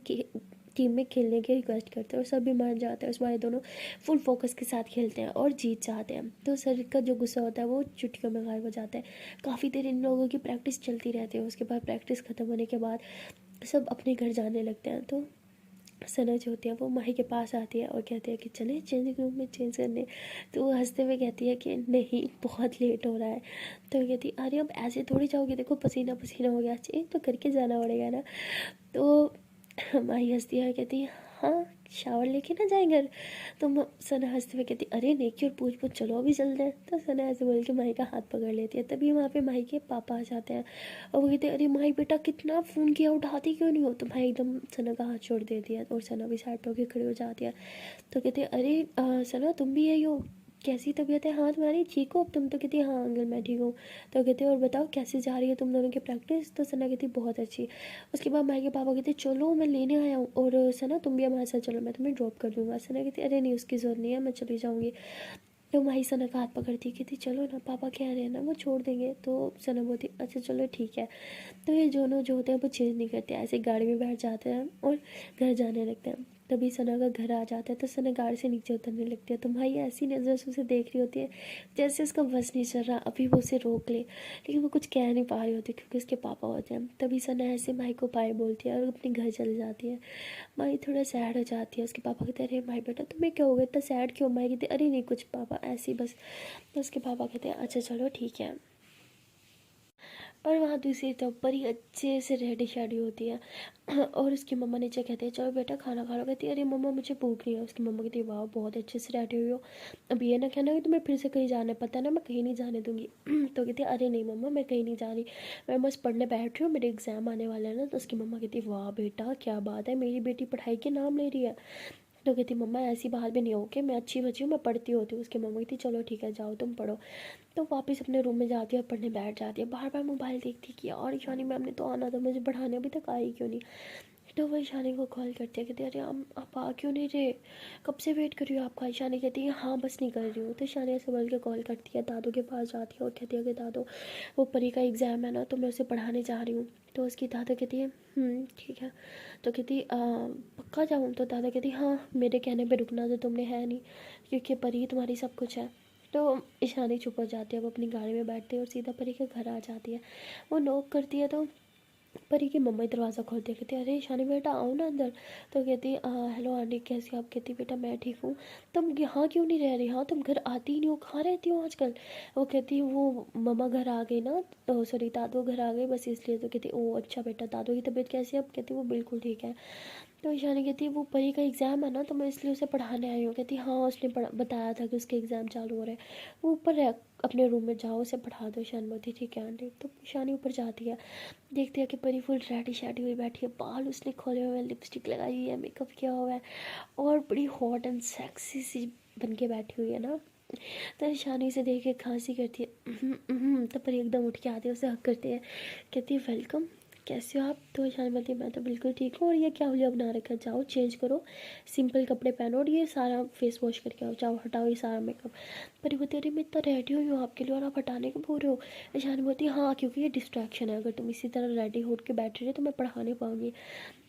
टीम में खेलने की रिक्वेस्ट करते हैं, और सब भी मान जाते हैं। उस बार दोनों फुल फोकस के साथ खेलते हैं और जीत जाते हैं। तो सर का जो गुस्सा होता है वो चुटकियों में गायब हो जाता है। काफ़ी देर इन लोगों की प्रैक्टिस चलती रहती है। उसके बाद प्रैक्टिस ख़त्म होने के बाद सब अपने घर जाने लगते हैं। तो सना जो होती है वो माही के पास आती है और कहती है कि चले चेंजिंग रूम में चेंज करने। तो वो हंसते हुए कहती है कि नहीं बहुत लेट हो रहा है। तो वो कहती है अरे अब ऐसे थोड़ी जाओगे, देखो पसीना पसीना हो गया, चेंज तो करके जाना पड़ेगा ना। तो माही हंसती है, कहती है हाँ शावर लेके ना जाए घर। तो सना हंसते हुए कहती अरे नेकी और पूछ पूछ चलो अभी चलते हैं। तो सना ऐसे बोल के माही का हाथ पकड़ लेती है। तभी वहाँ पे माही के पापा आ जाते हैं और वो कहते हैं अरे माही बेटा कितना फ़ोन किया, उठाती क्यों नहीं हो। तो माही एकदम सना का हाथ छोड़ देती है और सना भी साइड होकर खड़ी हो जाती है। तो कहते हैं अरे सना तुम भी यही हो, कैसी तबीयत है, हाँ तुम्हारी ठीक हो। तुम तो कहती हाँ अंकल मैं ठीक हूँ। तो कहते और बताओ कैसे जा रही है तुम दोनों की प्रैक्टिस। तो सना कहती बहुत अच्छी। उसके बाद माई के पापा कहते चलो मैं लेने आया हूँ, और सना तुम भी हमारे साथ चलो, मैं तुम्हें ड्रॉप कर दूँगा। सना कहती अरे नहीं उसकी ज़रूरत नहीं है, मैं चली जाऊँगी। तो माही सना का हाथ पकड़ती कहती चलो ना पापा कह रहे हैं ना वो छोड़ देंगे। तो सना बोलती अच्छा चलो ठीक है। तो ये दोनों जो होते हैं वो चेंज नहीं करते, ऐसे गाड़ी में बैठ जाते हैं और घर जाने लगते हैं। तभी सना का घर आ जाता है तो सना गाड़ी से नीचे उतरने लगती है। तो भाई ऐसी नज़र से उसे देख रही होती है जैसे उसका बस नहीं चल रहा अभी वो उसे रोक ले, लेकिन वो कुछ कह नहीं पा रही होती क्योंकि उसके पापा होते हैं। तभी सना ऐसे माई को बाय बोलती है और अपने घर चले जाती है। माई थोड़ा सैड हो जाती है। उसके पापा कहते हैं अरे माई बेटा तुम्हें क्या हो गया, इतना सैड क्यों। माई कहती अरे नहीं कुछ पापा ऐसे ही बस। तो उसके पापा कहते हैं अच्छा चलो ठीक है। और वहाँ दूसरी तरफ परी अच्छे से रेडी शेडी होती है और उसकी मम्मा नीचे कहते हैं चलो बेटा खाना खा लो। कहती है अरे मम्मा मुझे भूख नहीं है। उसकी मम्मा कहती है वाह बहुत अच्छे से रेडी हुई हो, अब ये ना कहना कि तुम्हें फिर से कहीं जाना है, पता है ना मैं कहीं नहीं जाने दूँगी। तो कहती है अरे नहीं मम्मा मैं कहीं नहीं जा रही, मैं बस पढ़ने बैठ रही हूँ, मेरे एग्ज़ाम आने वाले हैं ना। तो उसकी मम्मा कहती है वाह बेटा क्या बात है, मेरी बेटी पढ़ाई के नाम ले रही है। तो कहती मम्मा ऐसी बात भी नहीं हो कि मैं अच्छी बच्ची हूँ, मैं पढ़ती होती हूँ। उसकी मम्मा कहती चलो ठीक है जाओ तुम पढ़ो। तो वापस अपने रूम में जाती है और पढ़ने बैठ जाती है। बार बार मोबाइल देखती है कि यार ईशानी मैम ने तो आना था, मुझे पढ़ाने अभी तक आई क्यों नहीं। तो वह ईशानी को कॉल करती है, कहती है अरे आप आ क्यों नहीं रहे, कब से वेट कर रही हो आपका। ईशानी कहती है हाँ बस नहीं कर रही हूँ। तो ईशानी ऐसे बोल के कॉल करती है, दादू के पास जाती है और कहती है कि दादू वो परी का एग्ज़ाम है ना तो मैं उसे पढ़ाने जा रही हूँ। तो उसकी दादा कहती है ठीक है। तो कहती पक्का जाऊँ। तो दादा कहती हाँ मेरे कहने पे रुकना तो तुमने है नहीं, क्योंकि परी तुम्हारी सब कुछ है। तो ईशानी चुप हो जाती है, वो अपनी गाड़ी में बैठती है और सीधा परी के घर आ जाती है। वो नॉक करती है तो परी की मम्मा ही दरवाज़ा खोलती है, कहती है अरे ईशानी बेटा आओ ना अंदर। तो कहती हेलो आंटी कैसी आप। कहती बेटा मैं ठीक हूँ, तुम यहाँ क्यों नहीं रह रही, हाँ तुम घर आती ही नहीं हो, कहाँ रहती हो आजकल। वो कहती वो मम्मा घर आ गई ना, तो सॉरी दादू घर आ गए बस इसलिए। तो कहती ओ अच्छा बेटा दादू की तबीयत कैसी है अब। कहती वो बिल्कुल ठीक है। तो ईशानी कहती है वो परी का एग्ज़ाम है ना तो मैं इसलिए उसे पढ़ाने आई हूँ। कहती हाँ उसने बताया था कि उसके एग्ज़ाम चालू हो रहे हैं, वो ऊपर है अपने रूम में, जाओ उसे पढ़ा दो। ईशानी बोलती ठीक है आंटी। तो ईशानी ऊपर जाती है, देखती है कि परी फुल रेडी शेडी हुई बैठी है, बाल उसने खोले हुए हैं, लिपस्टिक लगाई हुई है, मेकअप किया हुआ है और बड़ी हॉट एंड सेक्सी सी बन के बैठी हुई है ना। तो ईशानी से देख के खांसी करती है तो परी एकदम उठ के आती है, उसे हक करती है, कहती है वेलकम, कैसे हो आप? तो ईशानी बोलती है मैं तो बिल्कुल ठीक हूँ। और ये क्या हुलिया बना रखा है, जाओ चेंज करो, सिंपल कपड़े पहनो और ये सारा फेस वॉश करके आओ, जाओ हटाओ ये सारा मेकअप। परी बोलती है अरे मैं इतना रेडी हुई हूँ आपके लिए और आप हटाने को बोल रहे हो। ईशानी बोलती है हाँ क्योंकि ये डिस्ट्रैक्शन है, अगर तुम इसी तरह रेडी होकर के बैठ रही हो तो मैं पढ़ा नहीं पाऊंगी।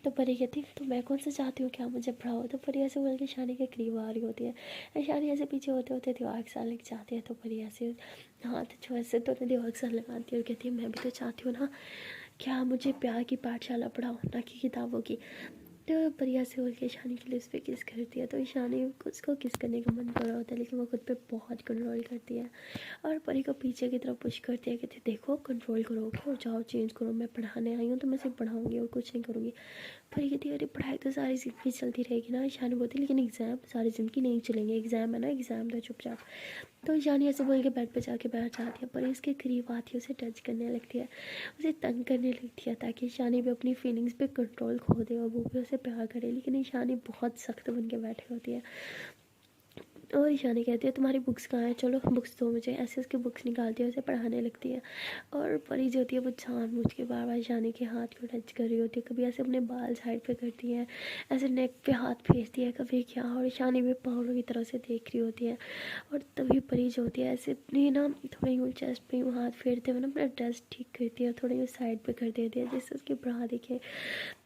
तो परी कहती तो मैं कौन सा चाहती हूँ क्या मुझे पढ़ाओ। तो परी ऐसे बोल के ईशानी के करीब आ रही होती है। ईशानी ऐसे पीछे होते होते दिमाग साल लग जाती है। तो परी ऐसे हाथ छो ऐसे तो दिमाग साल लगाती है और कहती है मैं भी तो चाहती हूँ ना क्या मुझे प्यार की पाठशाला पढ़ाओ, ना कि किताबों की। तो परिया से बोल के ईशानी के लिए उस पर किस करती है। तो ईशानी को उसको किस करने का मन कर रहा होता है लेकिन वो खुद पे बहुत कंट्रोल करती है और परी को पीछे की तरफ पुश करती है। कहती देखो कंट्रोल करोगे और जाओ चेंज करो, मैं पढ़ाने आई हूँ तो मैं सिर्फ पढ़ाऊँगी और कुछ नहीं करूँगी। परी कहती है अरे पढ़ाई तो सारी ज़िंदगी चलती रहेगी ना। ईशानी बोलती लेकिन एग्ज़ाम सारी ज़िंदगी नहीं चलेंगे, एग्ज़ाम है ना, एग्ज़ाम तो चुपचाप। तो ईशानी ऐसे बोल के बेड पे जाके बैठ जाती है। परी उसके करीब आती है, उसे टच करने लगती है, उसे तंग करने लगती है ताकि ईशानी भी अपनी फीलिंग्स पे कंट्रोल खो दे और वो भी उसे प्यार करे। लेकिन ईशानी बहुत सख्त बन के बैठी होती है और ईशानी कहती है तुम्हारी बुक्स कहाँ हैं, चलो बुक्स दो मुझे। ऐसे उसकी बुक्स निकालती है, उसे पढ़ाने लगती है। और परी जो होती है वो जानबूझ के बार बार ईशानी के हाथ को टच कर रही होती है, कभी ऐसे अपने बाल साइड पे करती है, ऐसे नेक पे हाथ फेरती है, कभी क्या। और ईशानी भी पागलों की तरह से देख रही होती है। और तभी परी जो होती है ऐसे अपनी ना थोड़ी यूँ चेस्ट पे यूँ हाथ फेरते हुए ना अपना ड्रेस ठीक करती है, थोड़ी यूँ साइड पे कर देती है जिससे उसकी ब्रा दिखे।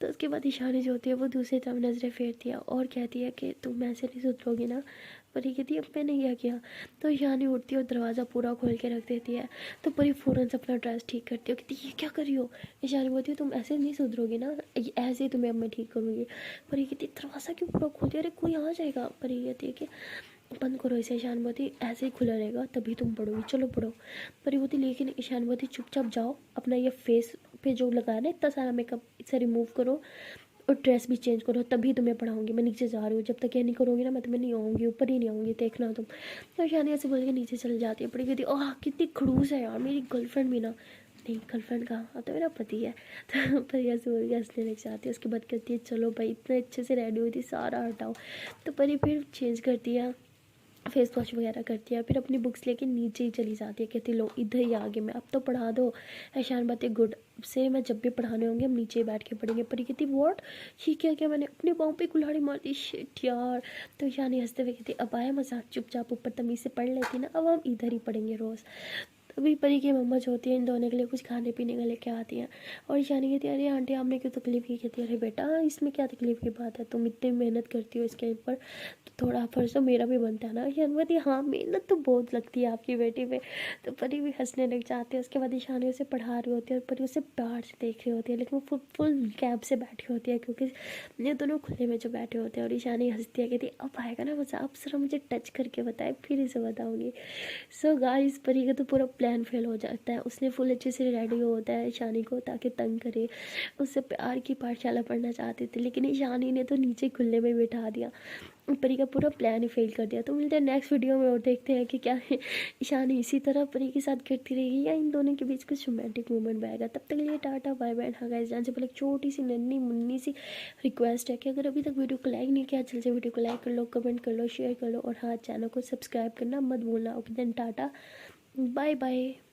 तो उसके बाद ईशानी जो होती है वो दूसरी तरफ नज़रें फेरती है और कहती है कि तुम ऐसे नहीं सुधरोगी ना। परी कहती है अब मैंने क्या किया। तो ईशानी उठती है और दरवाज़ा पूरा खोल के रख देती है। तो परी फ़ौरन से अपना ड्रेस ठीक करती है, कहती है ये क्या कर रही हो। ईशानी बोलती है तुम ऐसे नहीं सुधरोगी ना, ऐसे ही तुम्हें अब मैं ठीक करूँगी। परी कहती है दरवाज़ा क्यों पूरा खोल दिया, अरे कोई आ जाएगा। परी कहती है कि बंद करो इसे। ईशान बोती ऐसे ही खुला रहेगा तभी तुम पढ़ोगी, चलो पढ़ो। परी बोती लेकिन ईशान बोती चुपचाप जाओ, अपना ये फेस पे जो लगाया ना इतना सारा मेकअप इसे रिमूव करो और ड्रेस भी चेंज करो तभी तुम्हें पढ़ाऊंगी। मैं नीचे जा रही हूँ, जब तक ये नहीं करोगी ना मैं तुम्हें नहीं आऊँगी, ऊपर ही नहीं आऊँगी, देखना तुम। तो ईशानी ऐसे बोल के नीचे चल जाती है। पड़ी कहती ओह कितनी खड़ूस है यार मेरी गर्लफ्रेंड भी ना। नहीं गर्लफ्रेंड कहाँ, तो मेरा पति है। तो परी ऐसे बोल के हंसने लग जाती है। उसके बाद कहती है चलो भाई इतने अच्छे से रेडी हुई थी सारा हटाओ। तो परी फिर चेंज करती है, फेस वॉश वगैरह करती है, फिर अपनी बुक्स लेके नीचे ही चली जाती है। कहती लो इधर ही आगे मैं अब तो पढ़ा दो। ऐशान बात है गुड से मैं जब भी पढ़ाने होंगे हम नीचे ही बैठ के पढ़ेंगे। परी कहती वॉट ये क्या क्या मैंने अपने पाँव पे कुल्हाड़ी मार दी, शिट यार। तो ईशानी हंसते हुए कहती अब आया मजाक, चुपचाप ऊपर तमीज से पढ़ लेती ना, अब हम इधर ही पढ़ेंगे रोज़। तभी परी की मम्मा जो होती है इन दोनों के लिए कुछ खाने पीने का लेके आती हैं। और ईशानी कहती है अरे आंटी आपने क्यों तकलीफ़ की। कहती है अरे बेटा इसमें क्या तकलीफ़ की बात है, तुम इतनी मेहनत करती हो इसके ऊपर तो थोड़ा फर्ज तो मेरा भी बनता है ना। ईशानी कहती है हाँ मेहनत तो बहुत लगती है आपकी बेटी पे। तो परी भी हंसने लग जाती है। उसके बाद ईशानी उसे पढ़ा रही होती है और परी उसे प्यार से देख रही होती है, लेकिन वो फुल कैब से बैठी होती है क्योंकि ये दोनों खुले में जो बैठे होते हैं। और ईशानी हंसती है, कहती अब आएगा ना मज़ा, आप जरा मुझे टच करके बताए फिर इसे बताऊँगी। सो गाइस परी का तो पूरा प्लान फेल हो जाता है। उसने फुल अच्छे से रेडी होता है ईशानी को ताकि तंग करे, उससे प्यार की पाठशाला पढ़ना चाहते थे लेकिन ईशानी ने तो नीचे खुले में बिठा दिया, परी का पूरा प्लान ही फेल कर दिया। तो मिलते हैं नेक्स्ट वीडियो में और देखते हैं कि क्या ईशानी इसी तरह परी के साथ करती रहेगी या इन दोनों के बीच कुछ रोमांटिक मोमेंट में आएगा। तब तक के लिए टाटा बाय बाय। हाँ गाइस जान से पहले एक छोटी सी नन्ही मुन्नी सी रिक्वेस्ट है कि अगर अभी तक वीडियो को लाइक नहीं किया जल्दी से वीडियो को लाइक कर लो, कमेंट कर लो, शेयर कर लो और हाँ चैनल को सब्सक्राइब करना मत भूलना। Okay then tata bye bye.